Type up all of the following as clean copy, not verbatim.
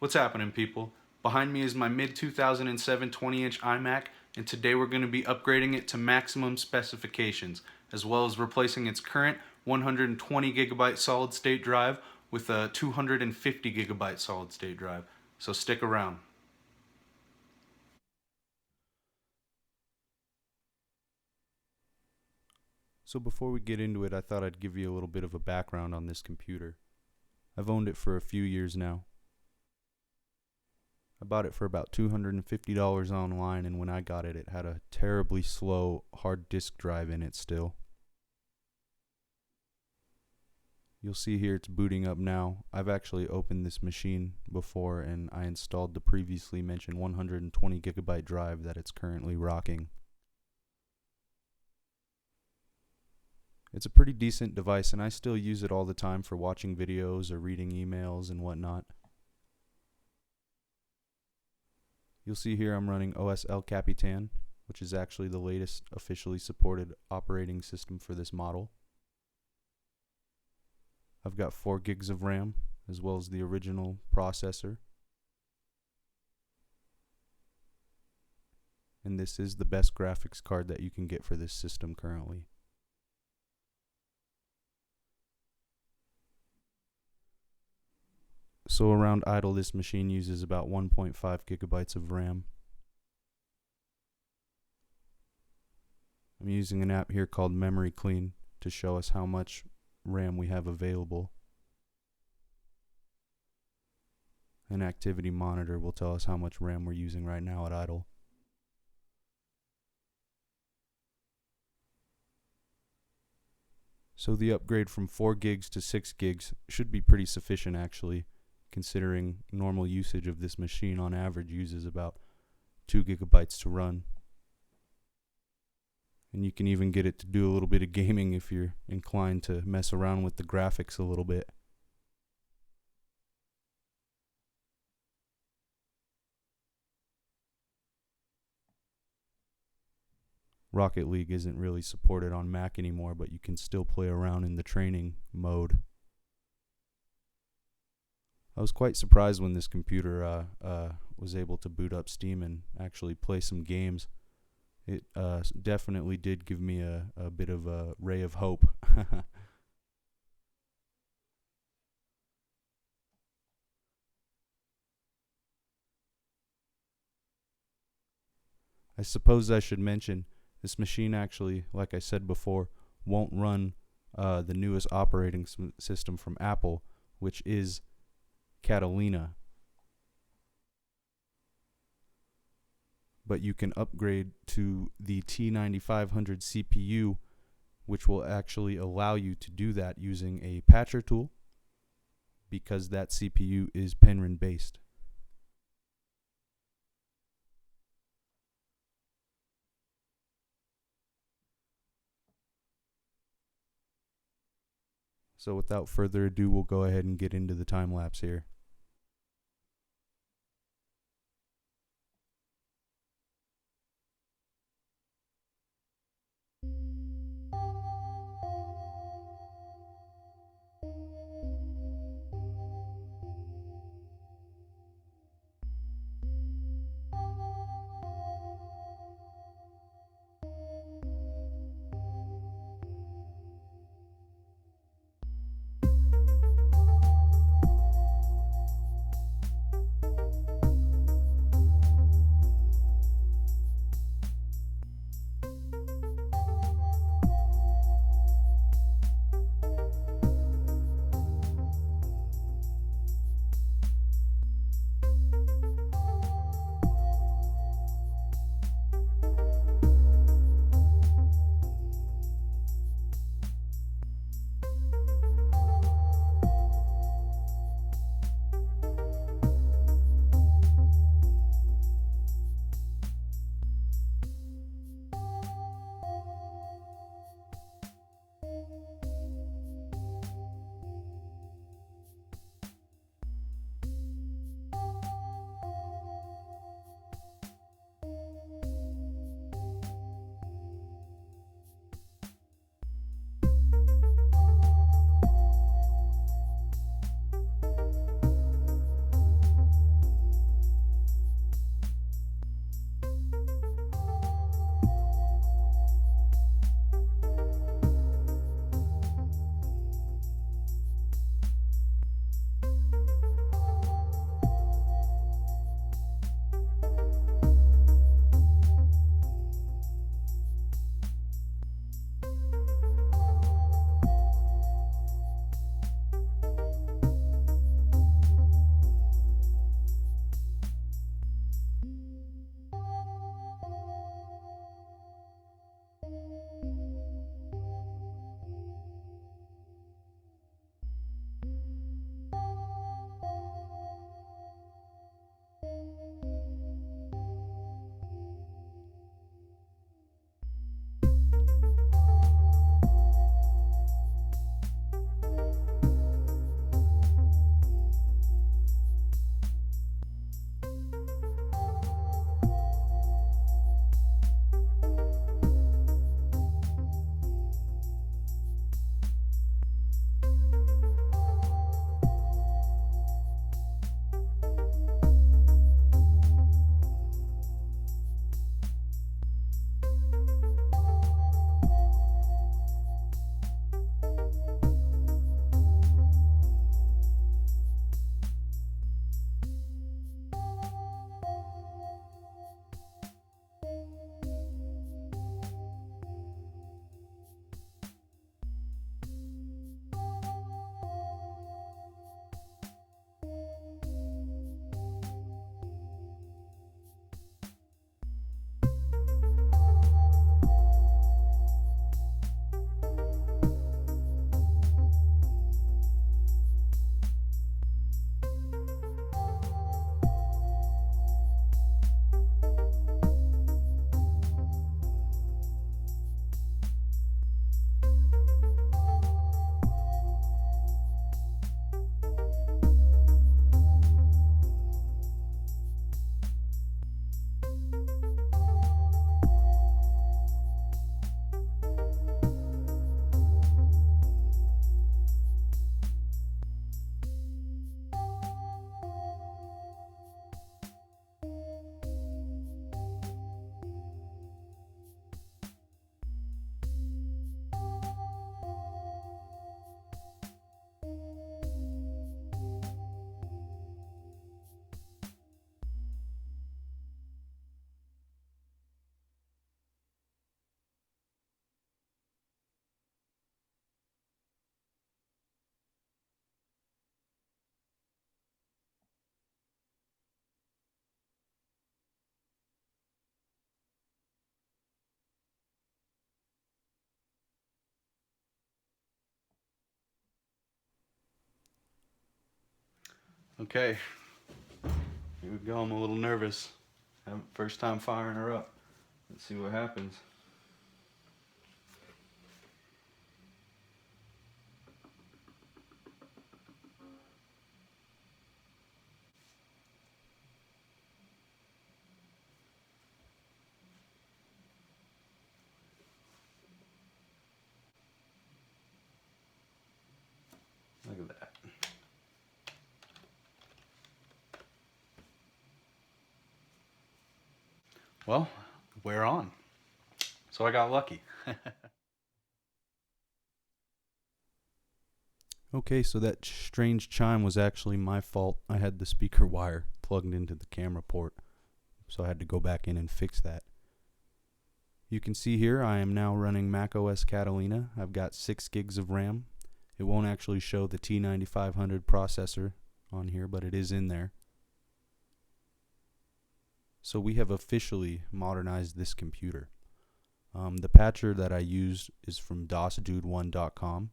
What's happening, people? Behind me is my mid 2007 20-inch iMac, and today we're going to be upgrading it to maximum specifications, as well as replacing its current 120 gigabyte solid state drive with a 250 gigabyte solid state drive. So stick around. So before we get into it, I thought I'd give you a little bit of a background on this computer. I've owned it for a few years now. I bought it for about $250 online, and when I got it, it had a terribly slow hard disk drive in it still. You'll see here it's booting up now. I've actually opened this machine before, and I installed the previously mentioned 120 gigabyte drive that it's currently rocking. It's a pretty decent device, and I still use it all the time for watching videos or reading emails and whatnot. You'll see here I'm running OS El Capitan, which is actually the latest officially supported operating system for this model. I've got 4 gigs of RAM, as well as the original processor. And this is the best graphics card that you can get for this system currently. So around idle, this machine uses about 1.5 gigabytes of RAM. I'm using an app here called Memory Clean to show us how much RAM we have available. An activity monitor will tell us how much RAM we're using right now at idle. So the upgrade from 4 gigs to 6 gigs should be pretty sufficient actually, considering normal usage of this machine on average uses about 2 gigabytes to run. And you can even get it to do a little bit of gaming if you're inclined to mess around with the graphics a little bit. Rocket League isn't really supported on Mac anymore, but you can still play around in the training mode. I was quite surprised when this computer was able to boot up Steam and actually play some games. It definitely did give me a bit of a ray of hope. I suppose I should mention, this machine actually, like I said before, won't run the newest operating system from Apple, which is Catalina. But you can upgrade to the T9500 CPU, which will actually allow you to do that using a patcher tool, because that CPU is Penryn based. So without further ado, we'll go ahead and get into the time lapse here. Okay, here we go. I'm a little nervous. First time firing her up. Let's see what happens. Look at that. Well, we're on. So I got lucky. Okay, so that strange chime was actually my fault. I had the speaker wire plugged into the camera port, so I had to go back in and fix that. You can see here I am now running macOS Catalina. I've got 6 gigs of RAM. It won't actually show the T9500 processor on here, but it is in there. So we have officially modernized this computer. The patcher that I used is from DOSDude1.com,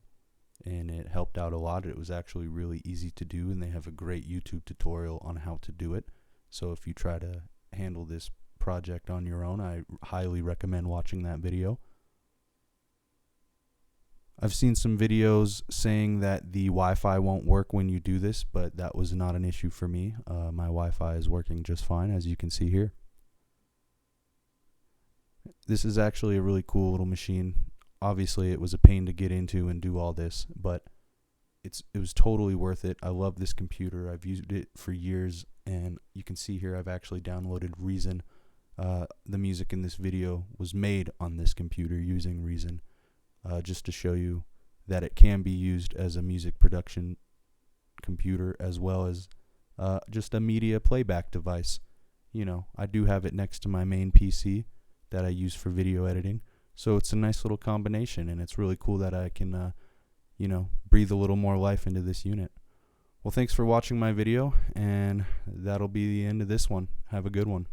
and it helped out a lot. It was actually really easy to do, and they have a great YouTube tutorial on how to do it. So if you try to handle this project on your own, I highly recommend watching that video. I've seen some videos saying that the Wi-Fi won't work when you do this, but that was not an issue for me. My Wi-Fi is working just fine, as you can see here. This is actually a really cool little machine. Obviously, it was a pain to get into and do all this, but it was totally worth it. I love this computer. I've used it for years, and you can see here I've actually downloaded Reason. The music in this video was made on this computer using Reason, just to show you that it can be used as a music production computer as well as just a media playback device. You know, I do have it next to my main PC that I use for video editing, so it's a nice little combination, and it's really cool that I can you know, breathe a little more life into this unit. Well, thanks for watching my video, and that'll be the end of this one. Have a good one.